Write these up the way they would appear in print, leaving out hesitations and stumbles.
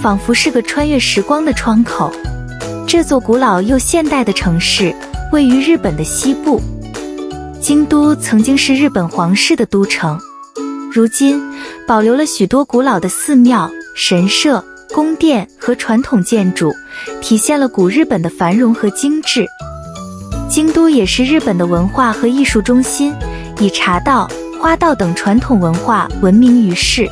仿佛是个穿越时光的窗口。这座古老又现代的城市位于日本的西部。京都曾经是日本皇室的都城，如今保留了许多古老的寺庙、神社、宫殿和传统建筑，体现了古日本的繁荣和精致。京都也是日本的文化和艺术中心，以茶道、花道等传统文化闻名于世。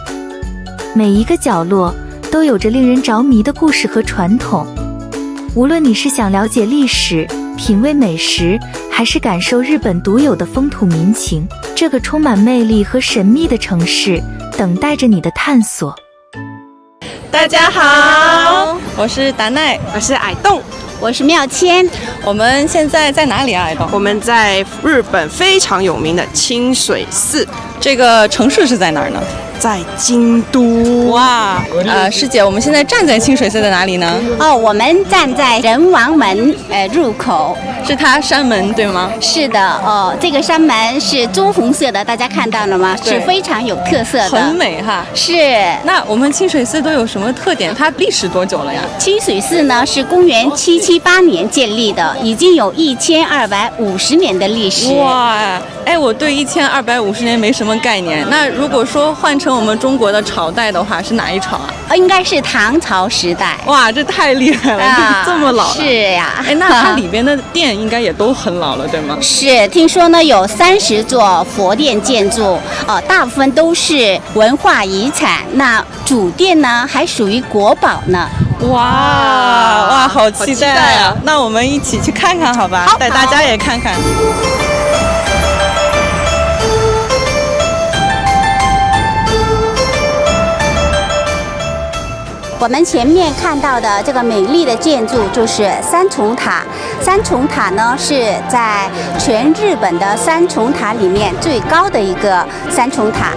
每一个角落都有着令人着迷的故事和传统。无论你是想了解历史、品味美食，还是感受日本独有的风土民情，这个充满魅力和神秘的城市等待着你的探索。大家好，我是达奈，我是矮洞，我是妙谦。我们现在在哪里啊？矮洞？我们在日本非常有名的清水寺。这个城市是在哪儿呢？在京都。哇，师姐，我们现在站在清水寺的哪里呢？哦，我们站在仁王门入口，是它山门对吗？是的，哦，这个山门是朱红色的，大家看到了吗？是非常有特色的，很美哈。是。那我们清水寺都有什么特点？它历史多久了呀？清水寺呢是公元778年建立的，已经有1250年的历史。哇，哎，我对1250年没什么概念。那如果说换成我们中国的朝代的话，是哪一朝啊？应该是唐朝时代。哇，这太厉害了，这么老了。是呀。哎，那它里边的殿应该也都很老了，对吗？是，听说呢有30座佛殿建筑，大部分都是文化遗产。那主殿呢还属于国宝呢。哇，好期待啊！那我们一起去看看好吧？带大家也看看。我们前面看到的这个美丽的建筑就是三重塔。三重塔呢是在全日本的三重塔里面最高的一个三重塔。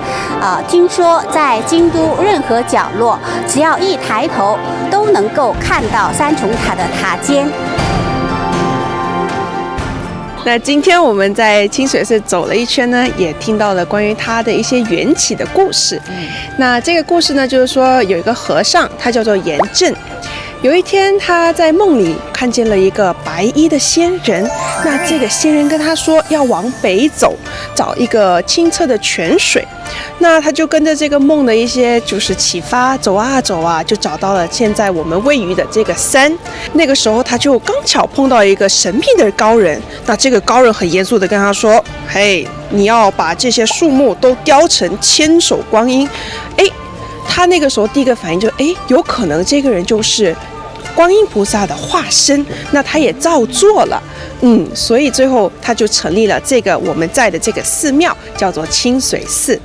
听说在京都任何角落，只要一抬头，都能够看到三重塔的塔尖。那今天我们在清水寺走了一圈呢，也听到了关于它的一些缘起的故事。那这个故事呢，就是说有一个和尚，他叫做严正。有一天他在梦里看见了一个白衣的仙人，那这个仙人跟他说要往北走，找一个清澈的泉水。那他就跟着这个梦的一些就是启发，走啊走啊，就找到了现在我们位于的这个山。那个时候他就刚巧碰到一个神秘的高人，那这个高人很严肃的跟他说：嘿，你要把这些树木都雕成千手观音。他那个时候第一个反应就有可能这个人就是观音菩萨的化身，那他也照做了。所以最后他就成立了这个我们在的这个寺庙，叫做清水寺。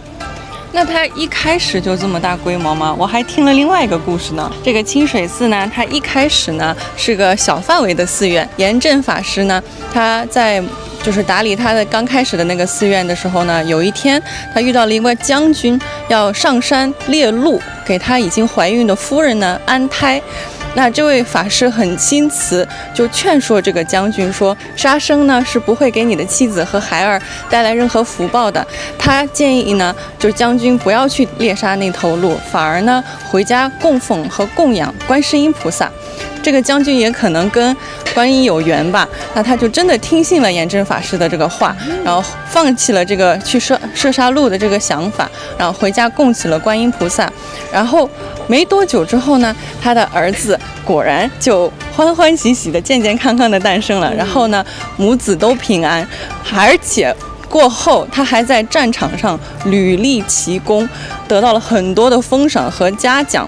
那它一开始就这么大规模吗？我还听了另外一个故事呢。这个清水寺呢，它一开始呢是个小范围的寺院。严正法师呢，他在就是打理他的刚开始的那个寺院的时候呢，有一天他遇到了一位将军，要上山猎鹿，给他已经怀孕的夫人呢安胎。那这位法师很钦慈，就劝说这个将军说，杀生呢是不会给你的妻子和孩儿带来任何福报的。他建议呢，就将军不要去猎杀那头鹿，反而呢回家供奉和供养观世音菩萨。这个将军也可能跟观音有缘吧，那他就真的听信了严正法师的这个话，然后放弃了这个去射杀鹿的这个想法，然后回家供起了观音菩萨。然后没多久之后呢，他的儿子果然就欢欢喜喜的、健健康康的诞生了。然后呢，母子都平安，而且过后他还在战场上屡立奇功，得到了很多的封赏和嘉奖。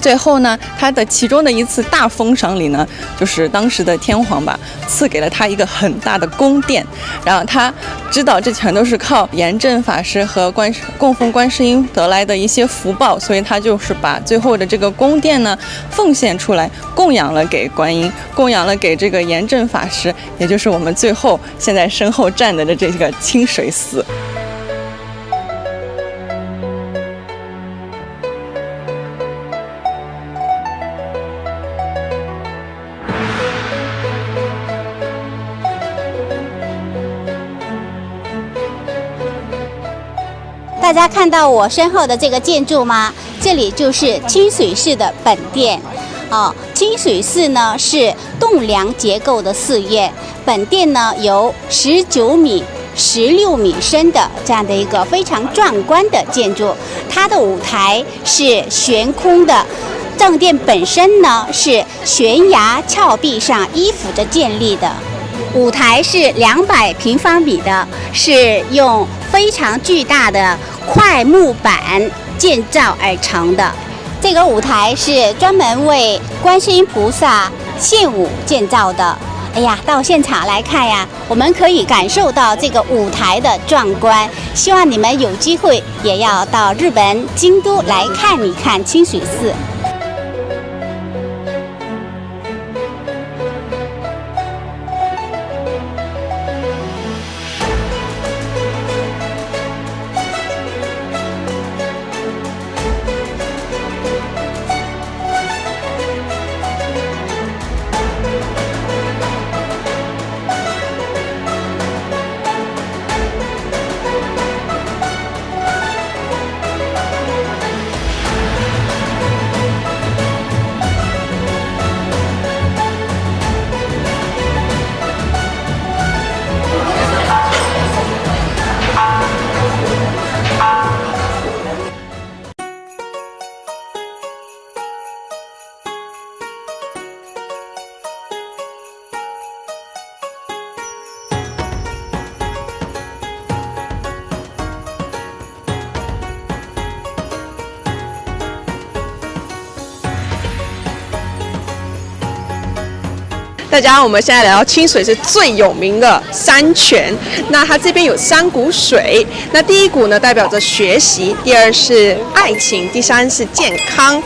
最后呢，他的其中的一次大封赏里呢，就是当时的天皇吧，赐给了他一个很大的宫殿。然后他知道这全都是靠严正法师和供奉观世音得来的一些福报，所以他就是把最后的这个宫殿呢奉献出来，供养了给观音，供养了给这个严正法师，也就是我们最后现在身后站的这个清水寺。大大家看到我身后的这个建筑吗？这里就是清水寺的本殿。清水寺呢是栋梁结构的寺院，本殿呢有19米、16米深的这样的一个非常壮观的建筑，它的舞台是悬空的。正殿本身呢是悬崖峭壁上依附着建立的，舞台是200平方米的，是用非常巨大的块木板建造而成的。这个舞台是专门为观世音菩萨献舞建造的。哎呀，到现场来看呀，我们可以感受到这个舞台的壮观。希望你们有机会也要到日本京都来看一看清水寺。大家，我们现在来到清水是最有名的山泉。那它这边有3股水，那第一股呢代表着学习，第二是爱情，第三是健康。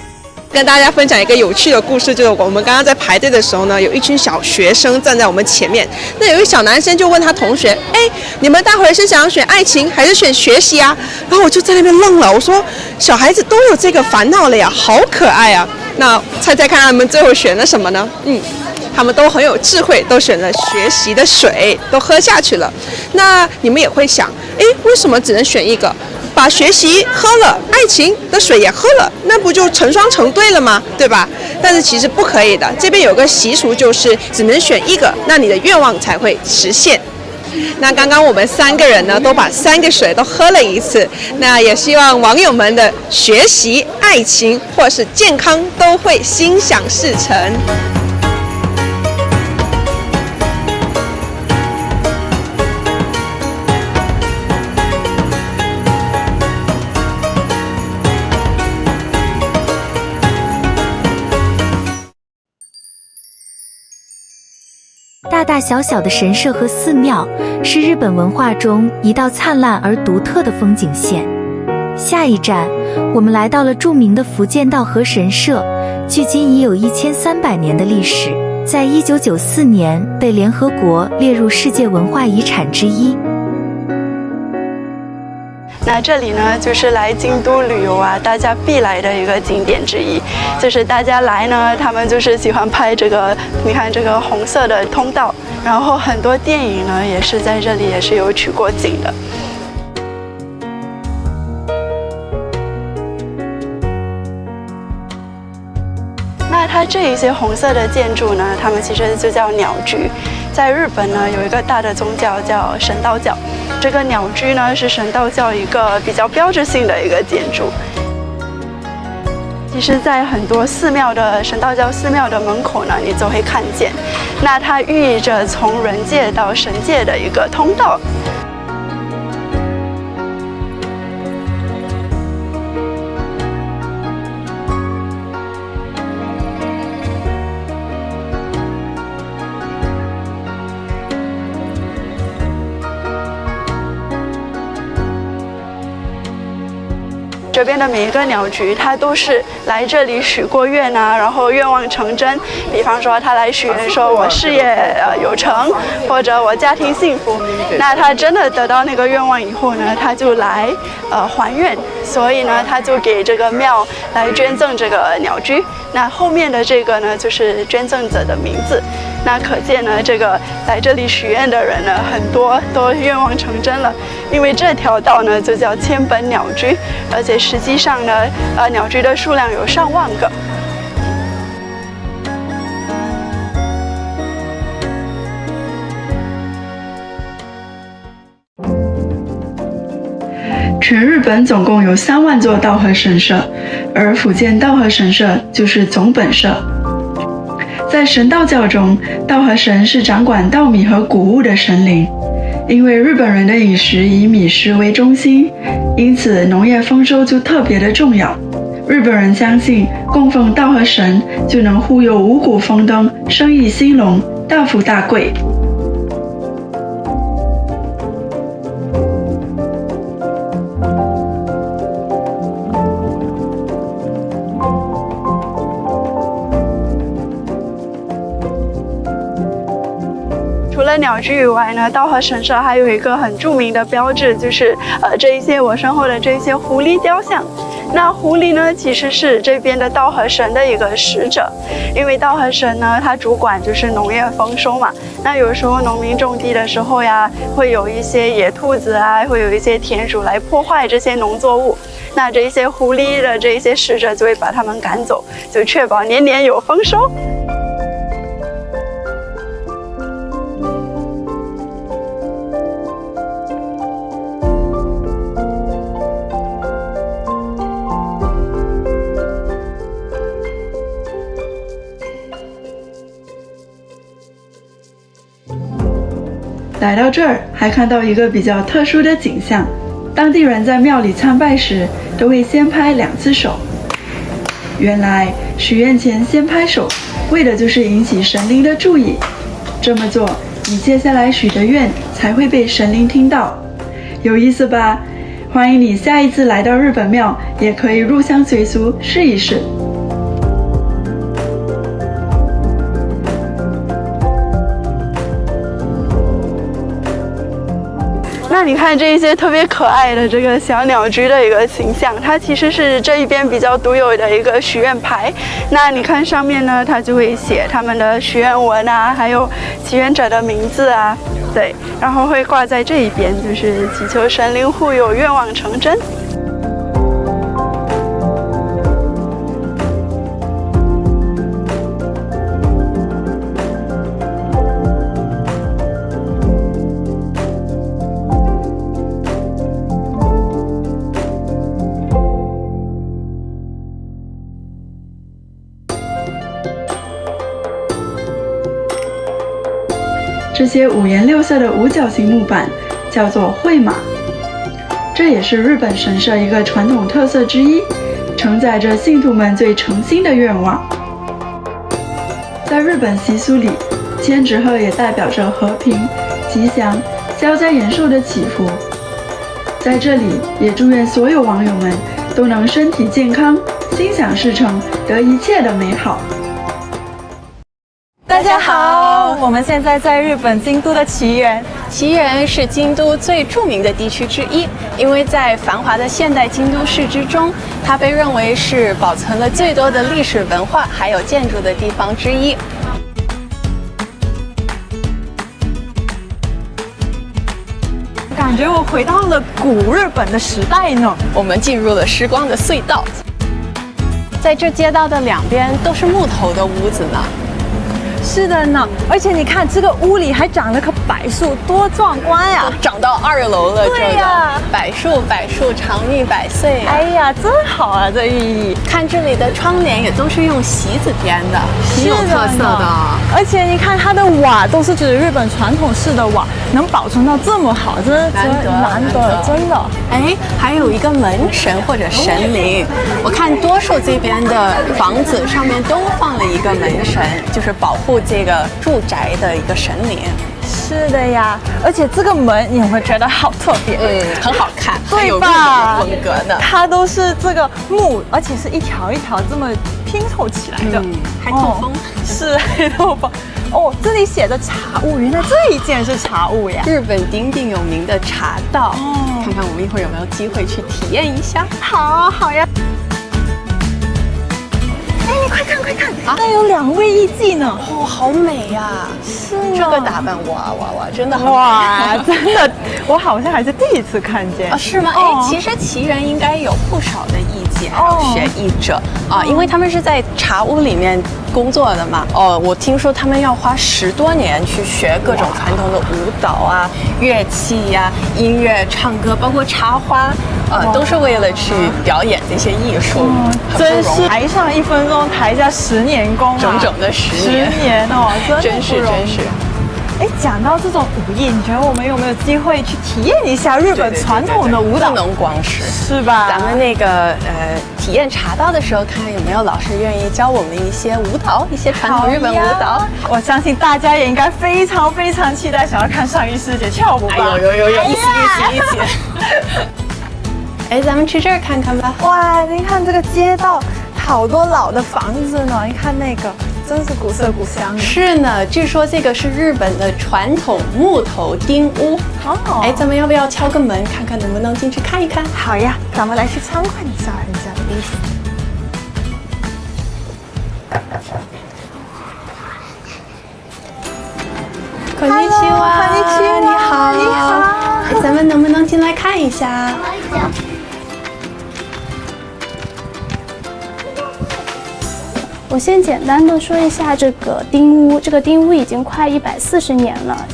跟大家分享一个有趣的故事，就是我们刚刚在排队的时候呢，有一群小学生站在我们前面。那有一个小男生就问他同学：“哎，你们待会是想要选爱情还是选学习啊？”然后我就在那边愣了，我说：“小孩子都有这个烦恼了呀，好可爱啊！”那猜猜看他们最后选了什么呢？他们都很有智慧，都选了学习的水，都喝下去了。那你们也会想，为什么只能选一个？把学习喝了，爱情的水也喝了，那不就成双成对了吗？对吧？但是其实不可以的，这边有个习俗，就是只能选一个，那你的愿望才会实现。那刚刚我们3个人呢，都把3个水都喝了一次。那也希望网友们的学习、爱情或是健康都会心想事成。大大小小的神社和寺庙是日本文化中一道灿烂而独特的风景线。下一站，我们来到了著名的伏见稻荷神社，距今已有1300年的历史，在1994年被联合国列入世界文化遗产之一。那这里呢，就是来京都旅游啊，大家必来的一个景点之一。就是大家来呢，他们就是喜欢拍这个，你看这个红色的通道，然后很多电影呢也是在这里也是有取过景的。那它这一些红色的建筑呢，它们其实就叫鸟居。在日本呢，有一个大的宗教叫神道教，这个鸟居呢是神道教一个比较标志性的一个建筑。其实，在很多寺庙的神道教寺庙的门口呢，你都会看见，那它寓意着从人界到神界的一个通道。这边的每一个鸟居，它都是来这里许过愿啊，然后愿望成真。比方说，他来许愿说我事业有成，或者我家庭幸福。那他真的得到那个愿望以后呢，他就来还愿，所以呢，他就给这个庙来捐赠这个鸟居。那后面的这个呢，就是捐赠者的名字。那可见呢，这个来这里许愿的人呢，很多都愿望成真了。因为这条道呢，就叫千本鸟居，而且实际上呢，鸟居的数量有上万个。全日本总共有3万座稻荷神社，而福建稻荷神社就是总本社。在神道教中，稻荷神是掌管稻米和谷物的神灵。因为日本人的饮食以米食为中心，因此农业丰收就特别的重要。日本人相信供奉稻荷神就能护佑五谷丰登、生意兴隆、大富大贵。除了鸟居以外呢，稻荷神社还有一个很著名的标志，就是这一些我身后的这一些狐狸雕像。那狐狸呢，其实是这边的稻荷神的一个使者，因为稻荷神呢，它主管就是农业丰收嘛。那有时候农民种地的时候呀，会有一些野兔子啊，会有一些田鼠来破坏这些农作物。那这一些狐狸的这一些使者就会把它们赶走，就确保年年有丰收。来到这儿，还看到一个比较特殊的景象，当地人在庙里参拜时，都会先拍2次手。原来许愿前先拍手，为的就是引起神灵的注意。这么做，你接下来许的愿才会被神灵听到。有意思吧？欢迎你下一次来到日本庙，也可以入乡随俗试一试。那你看这一些特别可爱的这个小鸟居的一个形象，它其实是这一边比较独有的一个许愿牌。那你看上面呢，它就会写他们的许愿文啊，还有祈愿者的名字啊，对，然后会挂在这一边，就是祈求神灵护佑，愿望成真。这些5颜6色的五角形木板叫做绘马，这也是日本神社一个传统特色之一，承载着信徒们最诚心的愿望。在日本习俗里，千纸鹤也代表着和平、吉祥、消灾延寿的祈福。在这里，也祝愿所有网友们都能身体健康、心想事成，得一切的美好。大家好，我们现在在日本京都的岐原。岐原是京都最著名的地区之一，因为在繁华的现代京都市之中，它被认为是保存了最多的历史文化还有建筑的地方之一。感觉我回到了古日本的时代呢。我们进入了时光的隧道，在这街道的两边都是木头的屋子呢。是的呢，而且你看这个屋里还长了棵柏树，多壮观呀！长到2楼了，对呀，柏树长命百岁。哎呀，真好啊，这寓意。看这里的窗帘也都是用席子编的，挺有特色的。而且你看它的瓦都是指日本传统式的瓦，能保存到这么好，真难得，真的。哎，还有一个门神或者神灵，我看多数这边的房子上面都放了一个门神，就是保护这个住宅的一个神灵。是的呀，而且这个门你会觉得好特别，很好看，对吧？很有日本风格的。它都是这个木，而且是一条一条这么拼凑起来的，还透风。是还透风。哦，这里写着茶屋，原来这一间是茶屋呀！日本鼎鼎有名的茶道，看看我们一会儿有没有机会去体验一下。好呀。哎，你快看！快看，那有2位艺妓呢。哦，好美呀！是这个打扮，哇，真的很美。哇，真的，我好像还是第一次看见。啊，是吗？其实旗人应该有不少的艺妓还有学艺者啊，因为他们是在茶屋里面工作的嘛。我听说他们要花10多年去学各种传统的舞蹈啊、乐器呀、音乐、唱歌，包括插花，都是为了去表演这些艺术。真是台上1分钟，台下10年功啊，整整的10年。10年哦，真是。讲到这种武艺，你觉得我们有没有机会去体验一下日本传统的舞蹈？不能光是吧？咱们那个体验茶道的时候，看看有没有老师愿意教我们一些舞蹈，一些传统日本舞蹈。我相信大家也应该非常非常期待，想要看上一师姐跳舞吧？有，一起。咱们去这儿看看吧。哇，您看这个街道，好多老的房子呢。你看那个。真是古色古香。是呢，据说这个是日本的传统木头丁屋。咱们要不要敲个门，看看能不能进去看一看？好呀，咱们来去参观一下人家的屋子。こんにちは，你好，咱们能不能进来看一下？我先简单的说一下这个丁屋，这个丁屋已经快140年了，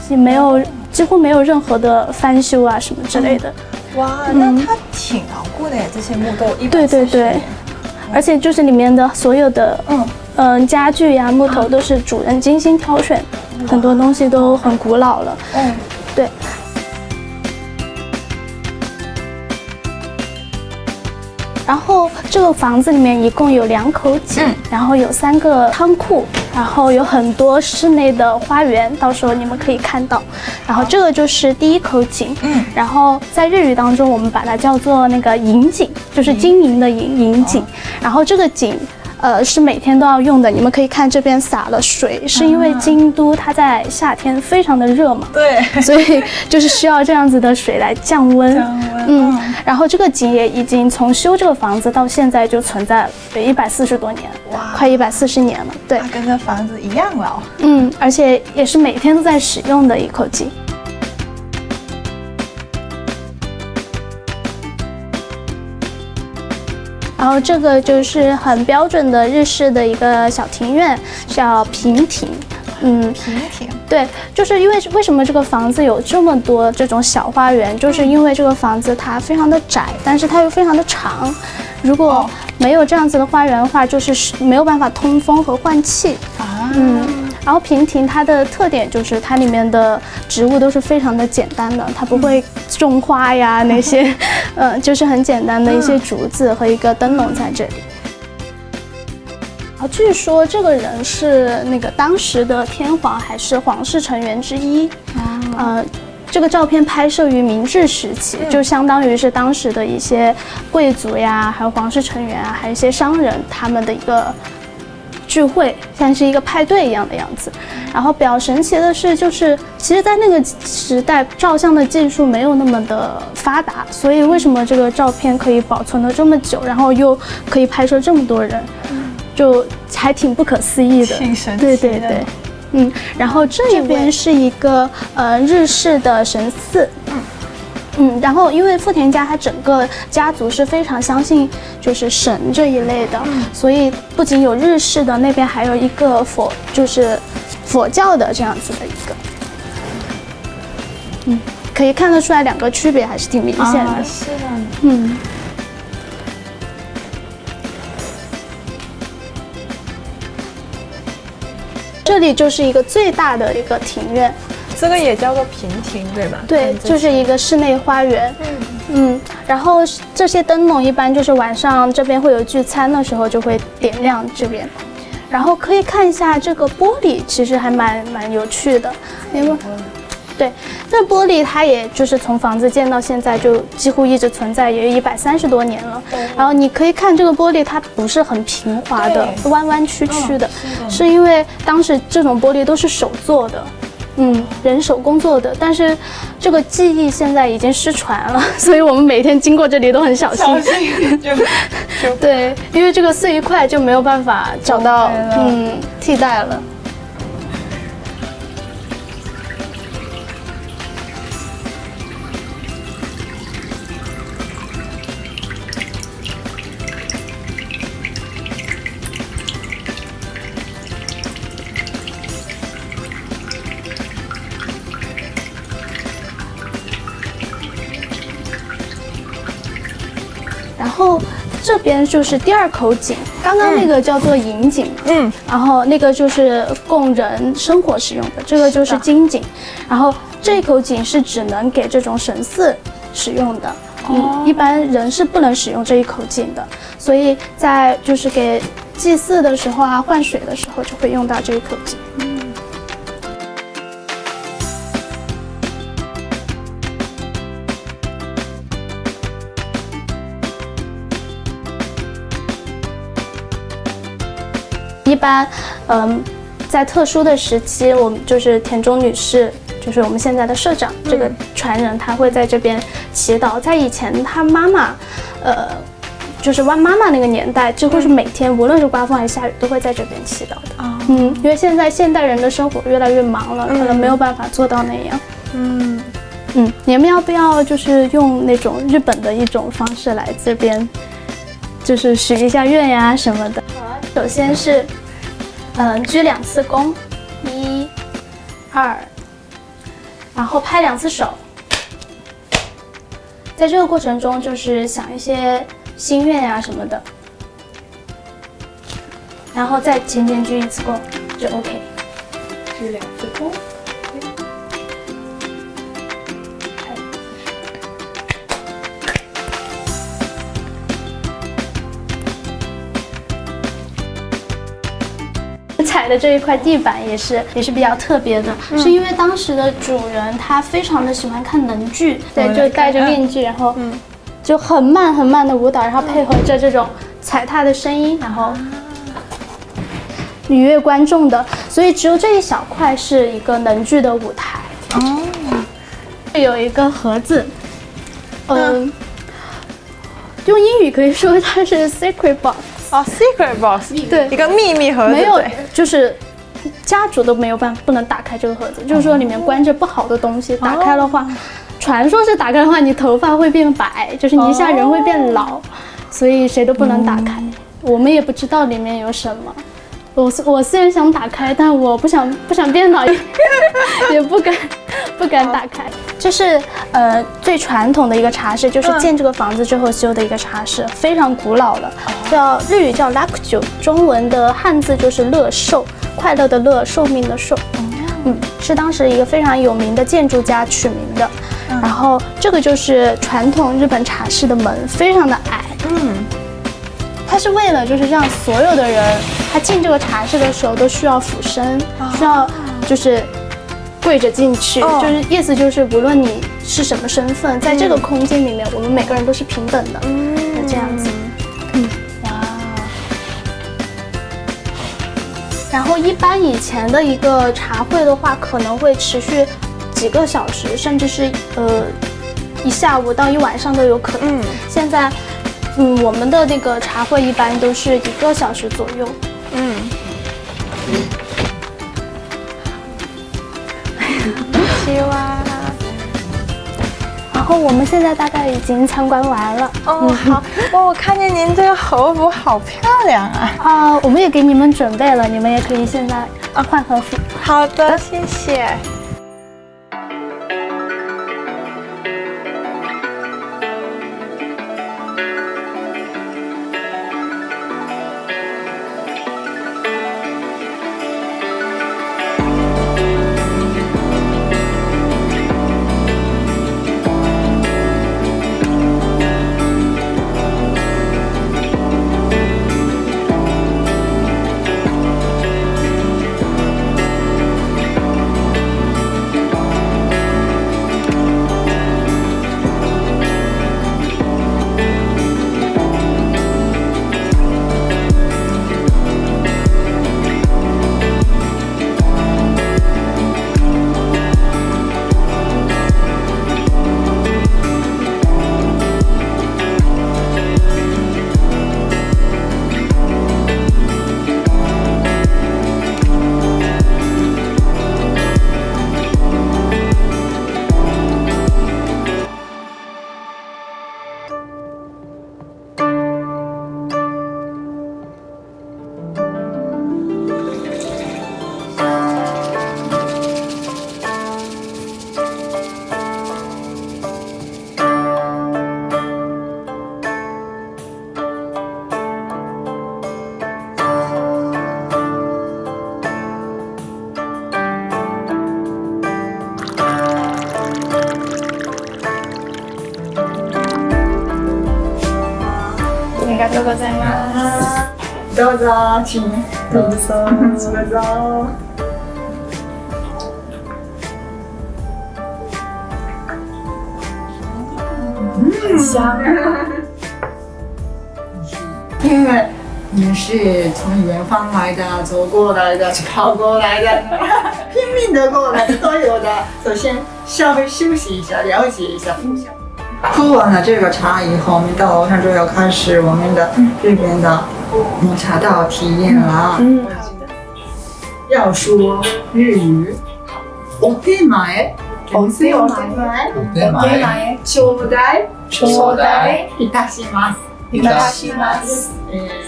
几乎没有任何的翻修啊什么之类的。哇，那它挺牢固的耶，这些木头140年。而且就是里面的所有的家具呀、木头都是主人精心挑选，很多东西都很古老了。对。然后这个房子里面一共有2口井，然后有3个仓库，然后有很多室内的花园，到时候你们可以看到。然后这个就是第1口井，然后在日语当中我们把它叫做那个银井，就是金银的银井。然后这个井是每天都要用的。你们可以看这边洒了水，是因为京都它在夏天非常的热嘛，对，所以就是需要这样子的水来降温。然后这个井也已经从修这个房子到现在就存在了140多年，快140年了。对，它跟这房子一样老。而且也是每天都在使用的一口井。然后这个就是很标准的日式的一个小庭院，叫平庭。平庭。对，就是因为为什么这个房子有这么多这种小花园，就是因为这个房子它非常的窄，但是它又非常的长。如果没有这样子的花园的话，就是没有办法通风和换气。然后平庭它的特点就是它里面的植物都是非常的简单的，它不会种花呀那些，就是很简单的一些竹子和一个灯笼在这里。据说这个人是那个当时的天皇还是皇室成员之一。这个照片拍摄于明治时期，就相当于是当时的一些贵族呀，还有皇室成员啊，还有一些商人他们的一个聚会，像是一个派对一样的样子。然后比较神奇的是，就是其实在那个时代照相的技术没有那么的发达，所以为什么这个照片可以保存了这么久，然后又可以拍摄这么多人，就还挺不可思议的。挺神奇的。对。然后这一边是一个日式的神寺。然后因为富田家他整个家族是非常相信就是神这一类的，所以不仅有日式的，那边还有一个就是佛教的这样子的一个。可以看得出来2个区别还是挺明显的。是的。这里就是一个最大的一个庭院，这个也叫做平庭，对吧？对，就是一个室内花园。然后这些灯笼一般就是晚上这边会有聚餐的时候就会点亮这边。然后可以看一下这个玻璃，其实还蛮有趣的，因为对，这玻璃它也就是从房子建到现在就几乎一直存在，也有130多年了。然后你可以看这个玻璃，它不是很平滑的，弯弯曲曲的，是因为当时这种玻璃都是手做的。人手工做的，但是这个技艺现在已经失传了，所以我们每天经过这里都很小心。对，因为这个碎玉块就没有办法找到替代了。然后这边就是第二口井，刚刚那个叫做银井，然后那个就是供人生活使用的，这个就是金井，然后这口井是只能给这种神寺使用的，一般人是不能使用这一口井的，所以在就是给祭祀的时候啊，换水的时候就会用到这一口井。一般，在特殊的时期，我们就是田中女士，就是我们现在的社长，这个传人，她会在这边祈祷。在以前，她妈妈，就是妈妈那个年代，几乎是每天，无论是刮风还是下雨，都会在这边祈祷的。因为现在现代人的生活越来越忙了，可能没有办法做到那样。你们要不要就是用那种日本的一种方式来这边，就是许一下愿呀什么的？首先是，鞠2次躬，1、2，然后拍2次手。在这个过程中，就是想一些心愿呀什么的，然后再前鞠1次躬就 OK。鞠2次躬。踩的这一块地板也是比较特别的，是因为当时的主人他非常的喜欢看能剧，对，就戴着面具，然后就很慢很慢的舞蹈，然后配合着这种踩踏的声音，然后愉悦观众的，所以只有这一小块是一个能剧的舞台。有一个盒子，用英语可以说它是 secret box。secret box， 对，一个秘密盒子，没有，就是家主都不能打开这个盒子，就是说里面关着不好的东西，打开的话，传说是打开的话，你头发会变白，就是你一下人会变老，所以谁都不能打开。我们也不知道里面有什么。我虽然想打开，但我不想变老，也不敢打开。这是最传统的一个茶室，就是建这个房子之后修的一个茶室，非常古老了，日语叫 rakujo， 中文的汉字就是乐寿，快乐的乐，寿命的寿。是当时一个非常有名的建筑家取名的。然后这个就是传统日本茶室的门，非常的矮。它是为了就是让所有的人，他进这个茶室的时候都需要俯身，需要就是跪着进去，就是意思就是无论你是什么身份，在这个空间里面，我们每个人都是平等的，这样子。哇。然后一般以前的一个茶会的话，可能会持续几个小时，甚至是一下午到一晚上都有可能。现在。我们的那个茶会一般都是1个小时左右。希望。然后我们现在大概已经参观完了。好，我看见您这个和服好漂亮啊！我们也给你们准备了，你们也可以现在换和服。好的，谢谢。がとうございます。どうぞ，请どうぞ，どうぞ。很香。因为你们是从远方来的，走过来的，跑过来的，拼命的过来的都有的。首先稍微休息一下，了解一下。喝完了这个茶以后，我们到楼上就要开始我们的这边的抹茶道体验了。要说日语，お手前。お手前。ちょうだい。いたします。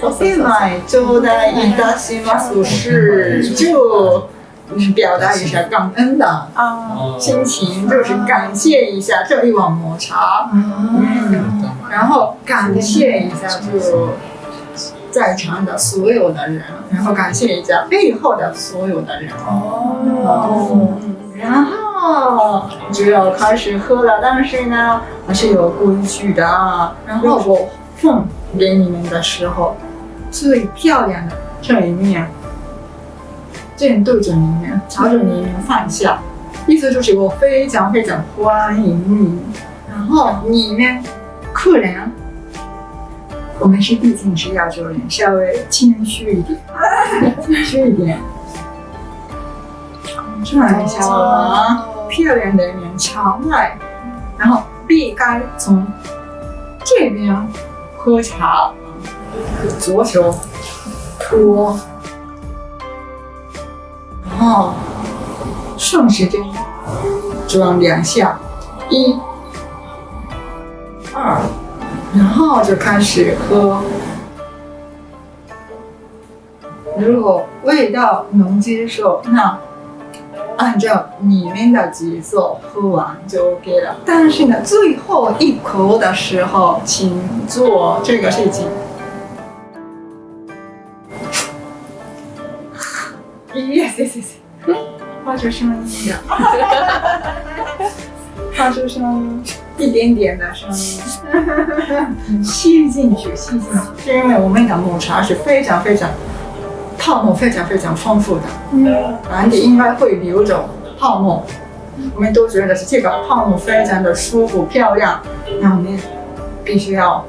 お手前ちょうだいいたします是就表达一下感恩的心情，就是感谢一下这一碗抹茶，然后感谢一下就在场的所有的人，然后感谢一下背后的所有的人。然后就要开始喝了，但是呢还是有规矩的啊。然后我奉给你们的时候，最漂亮的这一面，正对着你们，朝着你们放下，意思就是我非常非常欢迎你。然后你们客人，我们是毕竟是亚洲人，稍微谦虚一点，谦虚一点。转一下漂亮的面朝外，然后避开从这边喝茶，左手托，然后顺时针转2下，1、2，然后就开始喝。如果味道能接受，那按照你们的节奏喝完就 OK 了。但是呢，最后一口的时候，请做这个事情。yes， 发出声音的，发出声音，一点点的声音，吸进去，吸进去。是因为我们的抹茶是非常非常。泡沫非常非常丰富的，碗底应该会流走泡沫，我们都觉得是这个泡沫非常的舒服漂亮，那我们必须要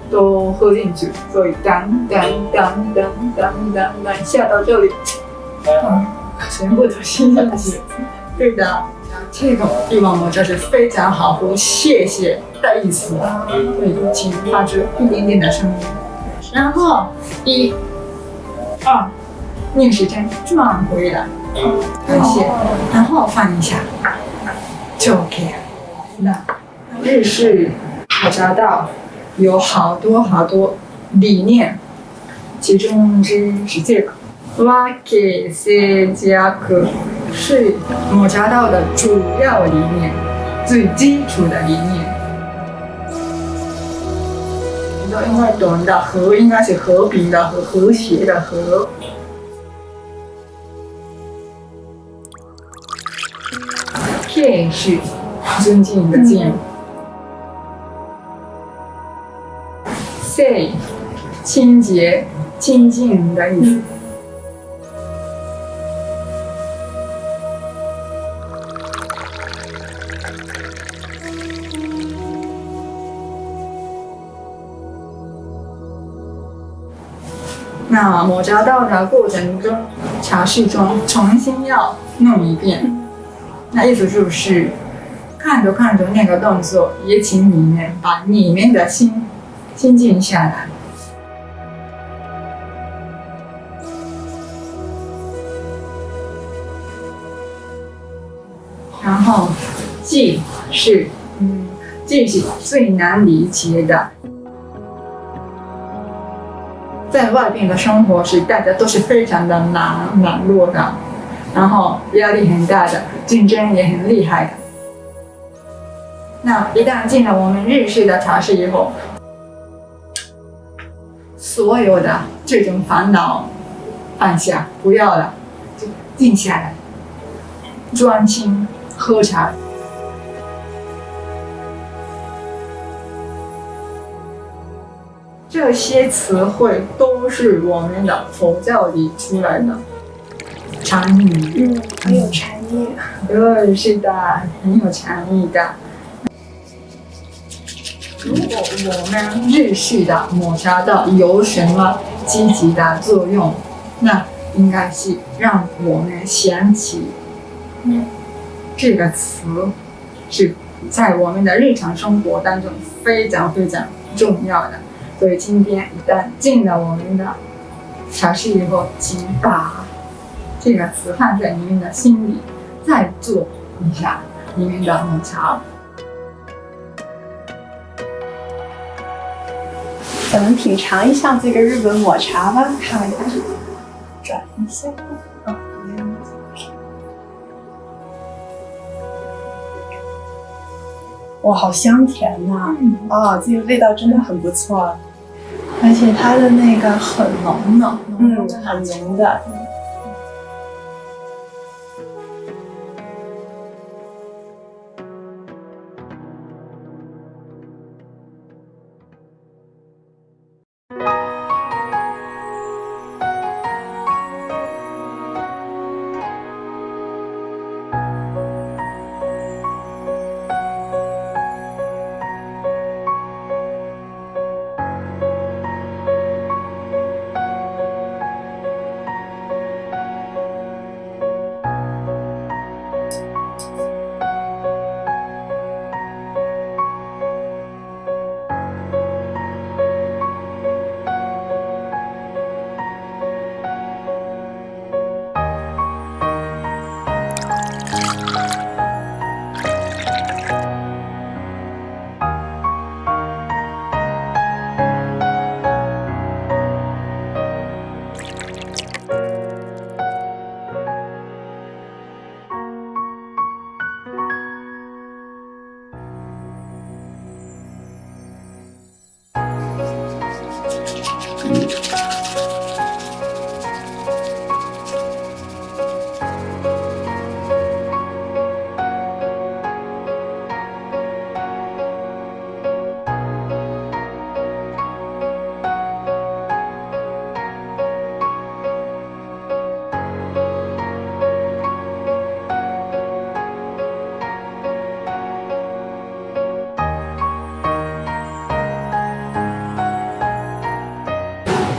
都喝进去，所以当下到这里，全部都吸进去，对的，这个一碗抹茶是非常好喝，谢谢的意思，对，请发出一点点的声音，然后1、2，逆时针转回来，感谢，然后放一下，就 OK 了。那日式抹茶道有好多理念，其中之一是这个分け静寂，是抹茶道的主要理念，最基础的理念。应该懂的和应该是和平的和，和谐的和。K 是尊敬的敬。C 清洁、清净的意思。那抹茶道的过程中，茶室中重新要弄一遍，那意思就是看着看着那个动作，也请你们把你们的心静下来。然后记是最难理解的。在外边的生活是大家都是非常的懒惰的，然后压力很大的，竞争也很厉害的。那一旦进了我们日式的茶室以后，所有的这种烦恼放下，不要了，就静下来，专心喝茶。这些词汇都是我们的佛教里出来的禅语。很有禅意。对，是的，很有禅意的。如果我们日式的抹茶的有什么积极的作用，那应该是让我们想起，这个词是在我们的日常生活当中非常非常重要的。所以今天一旦进了我们的茶室以后，请把这个词放在你们的心里，再做一下你们的抹茶。咱们品尝一下这个日本抹茶吧，看一下，转一下。哇，好香甜呐！这个味道真的很不错，而且它的那个很浓的，很浓的。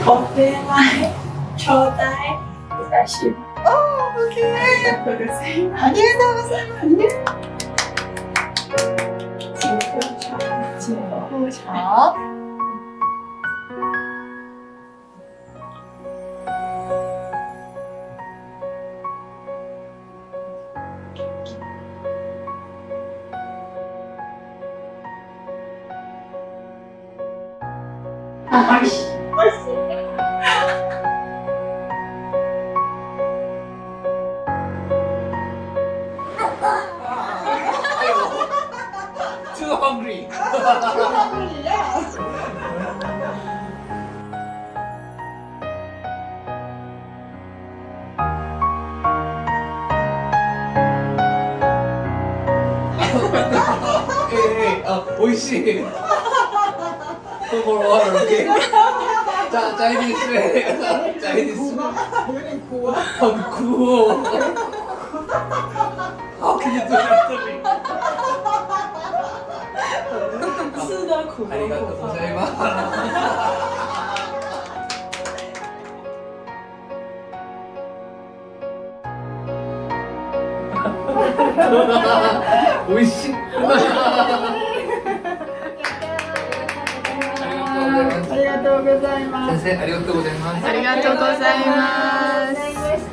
お願いちょうだい。お願いします。OK。ありがとうございます。ありがとうございます。请喝茶，请喝茶。おいしい。おいしい。Too hungry. Hey, 美味しい。心あるけ。Chinese way. Chinese way. How cool. How can you do that to me? 吃的苦ありがとうございます。美味しい。ありがとうございます。先生、ありがとうございます。ありがとうございます。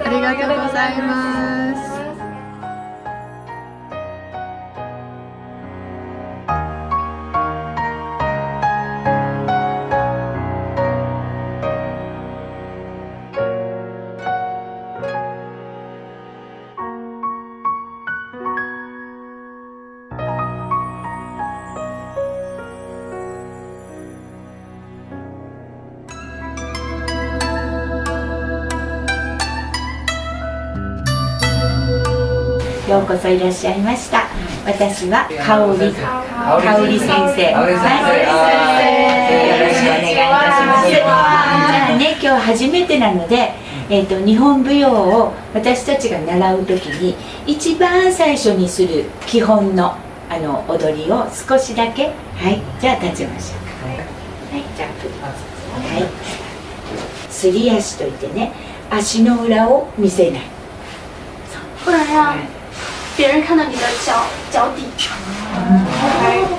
ありがとうございます。ようこそいらっしゃいました。私は香織先生。はい、よろしくお願いいたします。じゃあね、今日初めてなので、日本舞踊を私たちが習うときに一番最初にする基本の踊りを少しだけ、はい、じゃあ立ちましょう。はい、ジャンプ。はい。すり足といってね、足の裏を見せない。不然让别人看到你的脚底。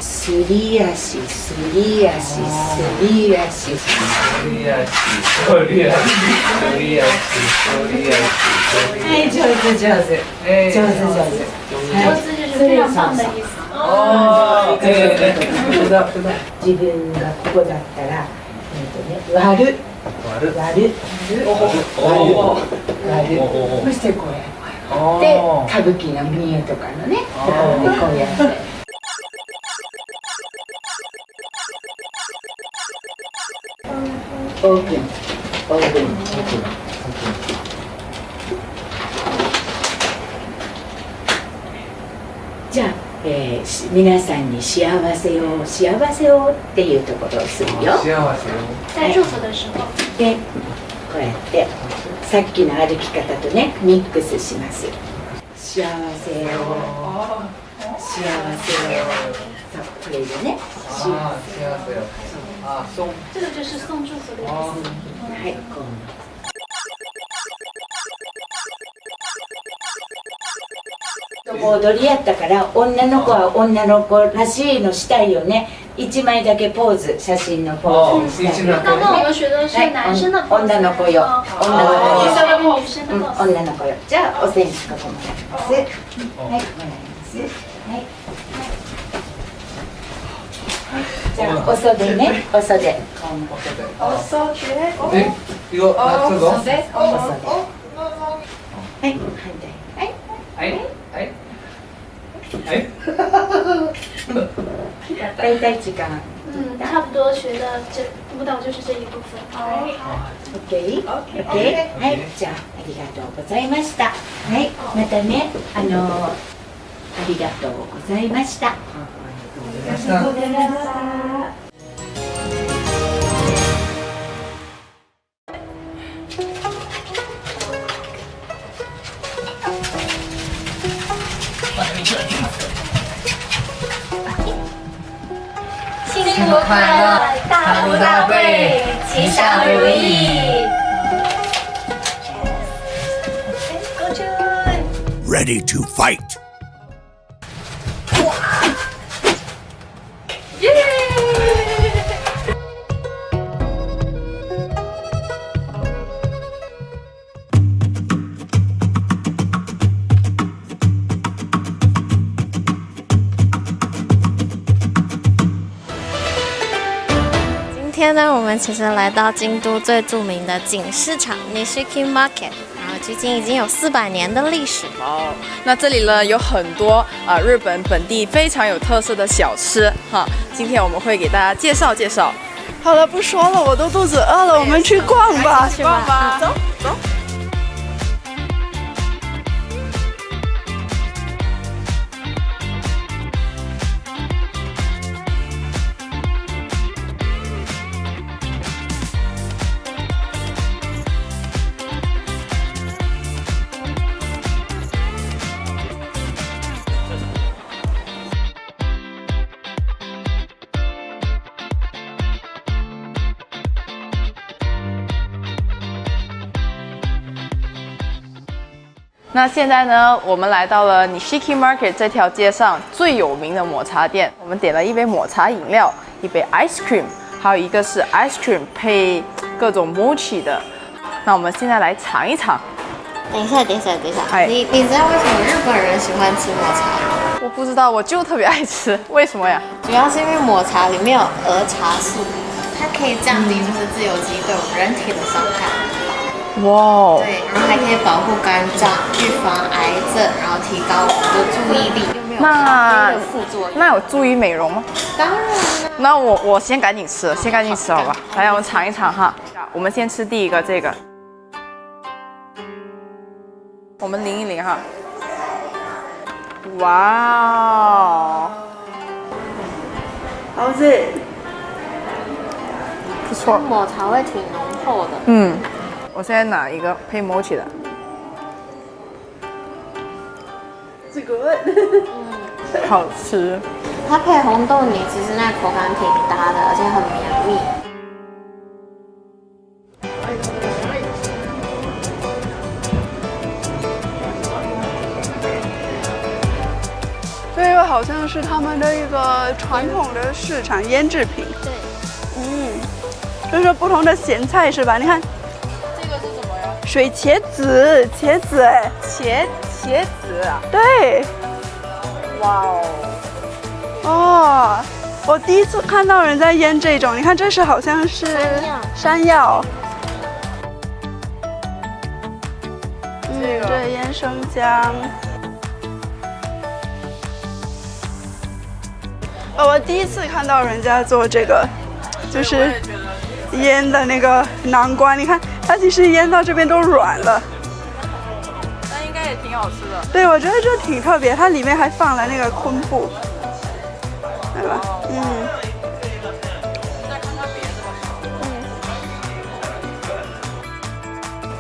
すり足、すり足、すり足。はい、上手上手。上手上手。上手就是非常棒的意思。自分がここだったら、割る。そしてこうやって。で、歌舞伎の民謡とかのね、ところでこうやって。オープン、オープン。じゃあ、皆さんに幸せをっていうところをするよ。在祝福的时候。で、こうやってさっきの歩き方とねミックスします。幸せを、幸せを。そう、これでね。幸せを。あ、送。这个就是送祝福的意思。はい、こう。踊りやったから女の子は女の子らしいのしたいよね。一枚だけポーズ、写真のポーズにしたい。刚刚我们学的是男生的 pose。女の子よ。女の子よ。女生的 pose。女の子よ。じゃあお線香ここもらいます。はい、もらいます。はい。じゃあお袖ね、お袖。お袖。이거 맞춰서? お袖。はい、反対。はい。大体時間。差不多学的这舞蹈就是这一部分。OK？OK？はい、じゃあありがとうございました。はい、またね、ありがとうございました。幸福快乐，大富大贵，吉祥如意。Ready to fight. 今天呢，我们其实来到京都最著名的锦市场 Nishiki Market， 然后距今已经有400年的历史。哦，那这里呢有很多日本本地非常有特色的小吃哈，今天我们会给大家介绍介绍。好了，不说了，我都肚子饿了，我们去逛吧，去逛吧，走走。那现在呢，我们来到了 Nishiki Market 这条街上最有名的抹茶店。我们点了一杯抹茶饮料，一杯 ice cream， 还有一个是 ice cream 配各种 mochi 的。那我们现在来尝一尝。等一下，你知道为什么日本人喜欢吃抹茶吗？我不知道，我就特别爱吃，为什么呀？主要是因为抹茶里面有儿茶素，它可以降低就是自由基对我们人体的伤害。哇！对，然后还可以保护肝脏，预防癌症，然后提高我们的注意力，又没有咖啡的副作用。那有助于美容吗？当然了。那我先赶紧吃，好吧？来，我们尝一尝哈。我们先吃第一个这个，我们淋一淋哈。哇，好吃，不错。抹茶味挺浓厚的。嗯，我现在拿一个配 mochi 的。这个，好吃。它配红豆泥，其实那口感挺搭的，而且很绵密。这个好像是他们的一个传统的市场腌制品。对，就是不同的咸菜是吧？你看，这个是什么呀？水茄子，茄子哎，茄子啊？对，哇哦！哦，我第一次看到人在腌这种。你看，这是好像是山药。对，腌生姜。我第一次看到人家做这个，就是腌的那个南瓜。你看，它其实腌到这边都软了。但应该也挺好吃的。对，我觉得这挺特别，它里面还放了那个昆布，对吧？再看看别的吧。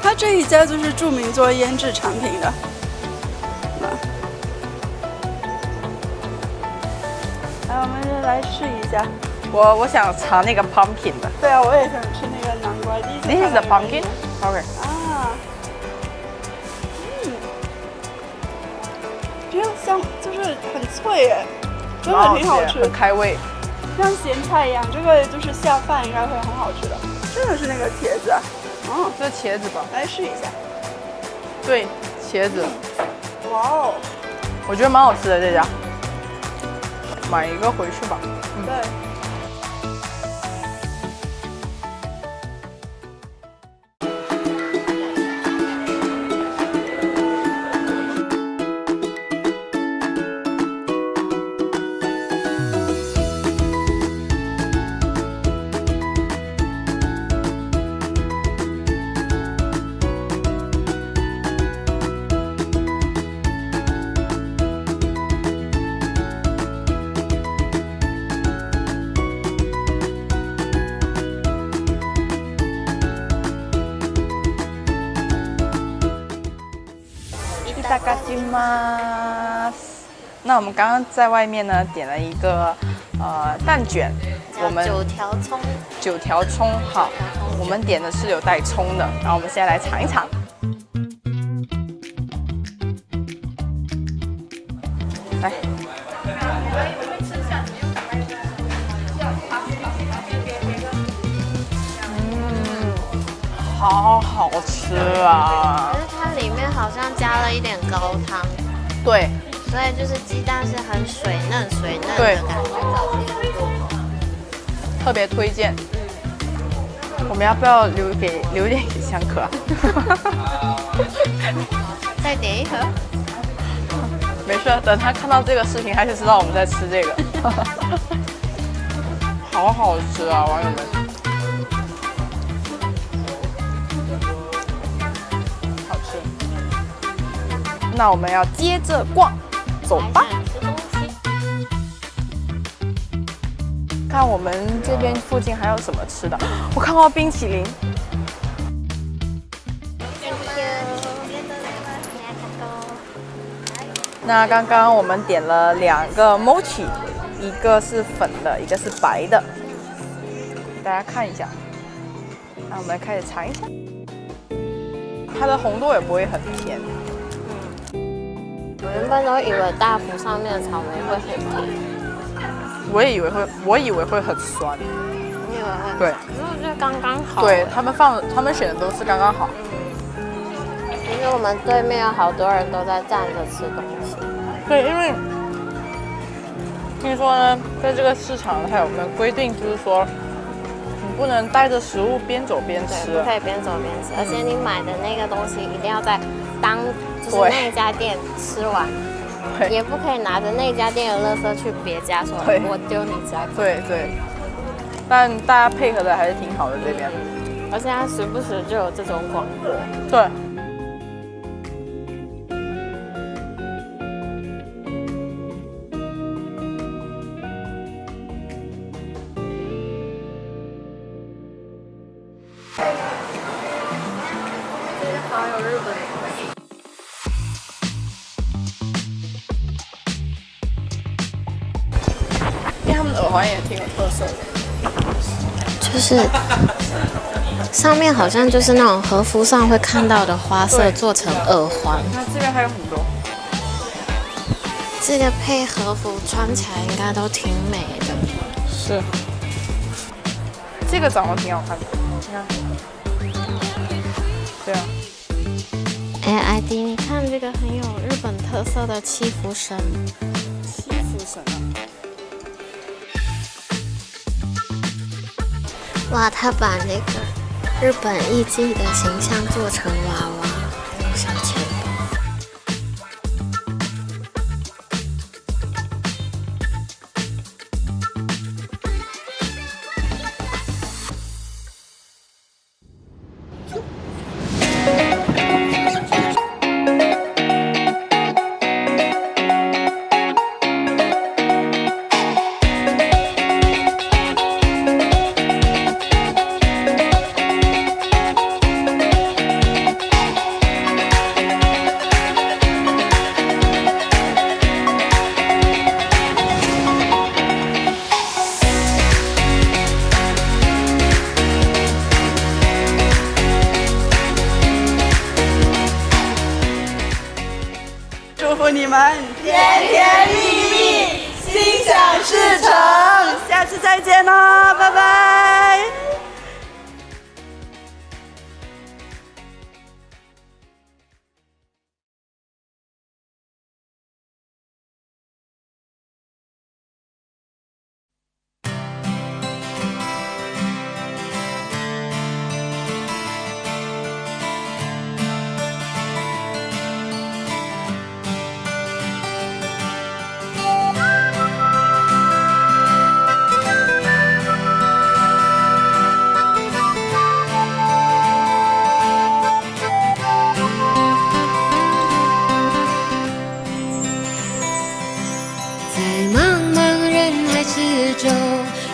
它这一家就是著名做腌制产品的。来，我们就来试一下。我想尝那个 pumpkin 的。对啊，我也想吃那个南瓜。This is the pumpkin. Okay. 啊，这样香，就是很脆耶，真的挺好吃，很开胃，像咸菜一样。这个就是下饭应该会很好吃的。这个是那个茄子啊，这是茄子吧？来试一下。对，茄子。哇哦，我觉得蛮好吃的这家，买一个回去吧。对。那我们刚刚在外面呢点了一个蛋卷，我们9条葱，好，我们点的是有带葱的，然后我们现在来尝一尝。来，好好吃啊！可是它里面好像加了一点高汤，对，所以就是鸡蛋是很水嫩的感觉，特别推荐。我们要不要留点给香可啊？再点一盒。没事，等他看到这个视频，他就知道我们在吃这个。好好吃啊，网友们！好吃。那我们要接着逛，走吧。看我们这边附近还有什么吃的？我看到冰淇淋。那刚刚我们点了2个 mochi， 一个是粉的，一个是白的，大家看一下。那我们开始尝一下，它的红豆也不会很甜。我原本都以为大福上面的草莓会很甜，我以为会很酸。你以为会？对，可是我觉得刚刚好。对，他们选的都是刚刚好。其实我们对面有好多人都在站着吃东西。对，因为听说呢，在这个市场它有没有规定，就是说你不能带着食物边走边吃，不可以边走边吃，而且你买的那个东西一定要在就是那一家店吃完，也不可以拿着那家店的垃圾去别家说我丢你家。对对，但大家配合的还是挺好的这边，而且它时不时就有这种广播。对。们耳环也挺有特色的，就是上面好像就是那种和服上会看到的花色做成耳环。那这边还有很多。这个配和服穿起来应该都挺美的。是。这个长得挺好看的，你看。对啊。哎，艾迪，你看这个很有日本特色的七福神。七福神啊！哇，他把那个日本艺伎的形象做成娃娃小钱包。祝福你们甜甜蜜蜜，心想事成。下次再见啦，拜拜。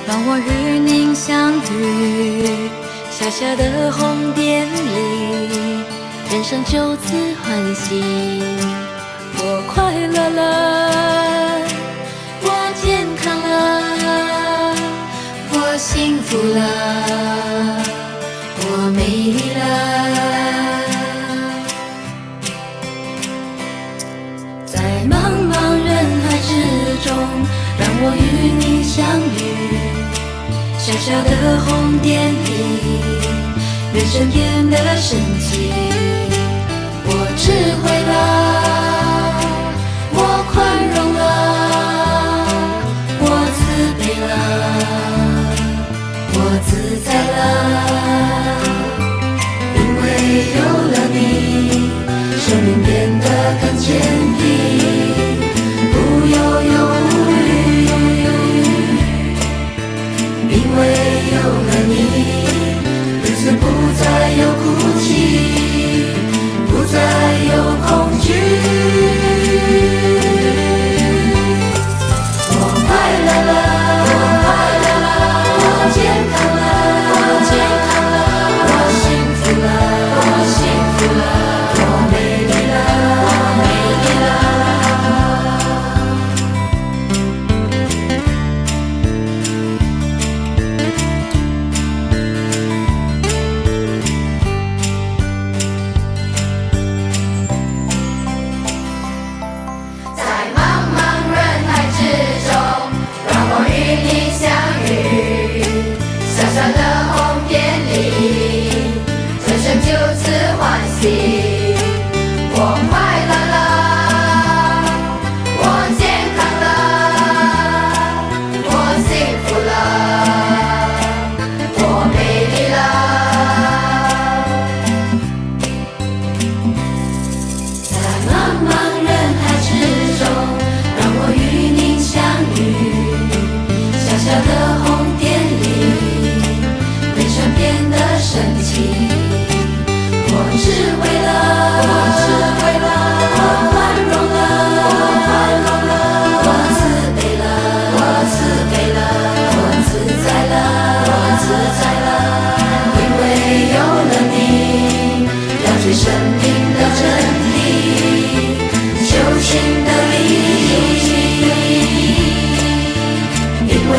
让我与您相遇，小小的红点里，人生就此欢喜。我快乐了，我健康了，我幸福了，我美丽了。在茫茫人海之中，让我与你相遇。小小的红点里，人生变得神奇。我智慧了，我宽容了，我慈悲了，我自在了。因为有了你，生命变得更坚定，不忧忧虑。因为有了你，日子不再有哭泣，不再有恐惧。我快乐了，我快乐了，我健康了，我健康了，我幸福了，我幸福了，我美丽了，我美丽了。我快乐了，我健康了，我幸福了，我美丽了。在茫茫人海之中，让我与您相遇。小小的红点里，人生变得神奇。我智慧了，我智慧了，我宽容了，我宽容了，我慈悲了，我慈悲了，我自在了，我自在了。因为有了你，了解生命的真理，修行的理。因为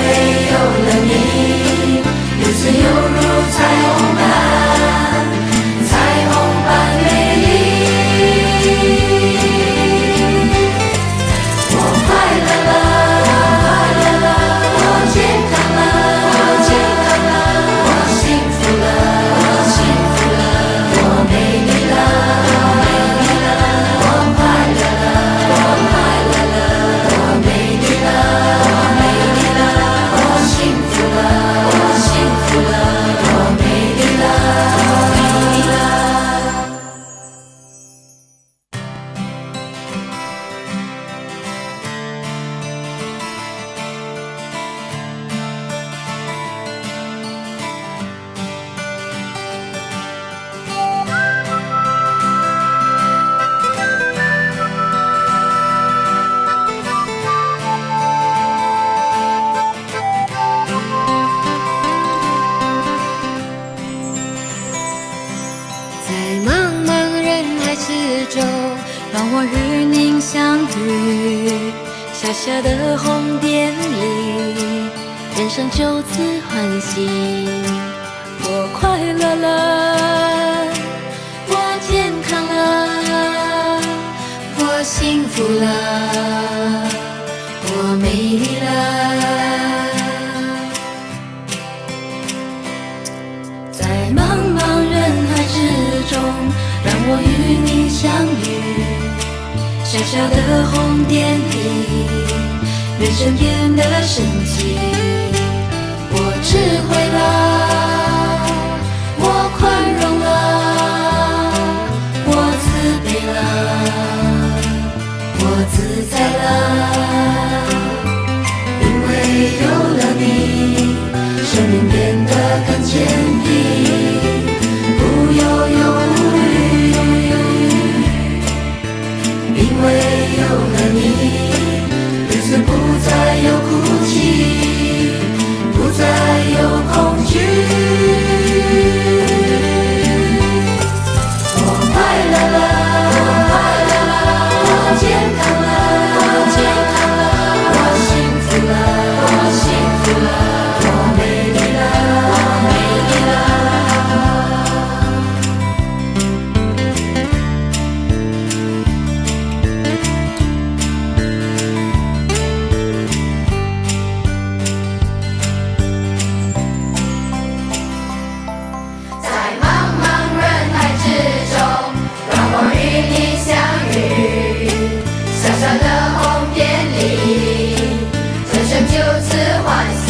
您相遇，小小的红点里，人生就此欢喜。我快乐了，我健康了，我幸福了，我美丽了。在茫茫人海之中，让我与你相遇。小小的红点里，人生变得神奇。我智慧了，我宽容了，我慈悲了，我自在了。因为有了你，生命变得更坚定，不忧忧无虑。因为有了你，日子不再有哭泣，不再有恐惧。我快乐了，我健康了，我幸福了，我美丽了。在茫茫人海之中，让我与你相遇。小小的红点里，人生就此欢喜。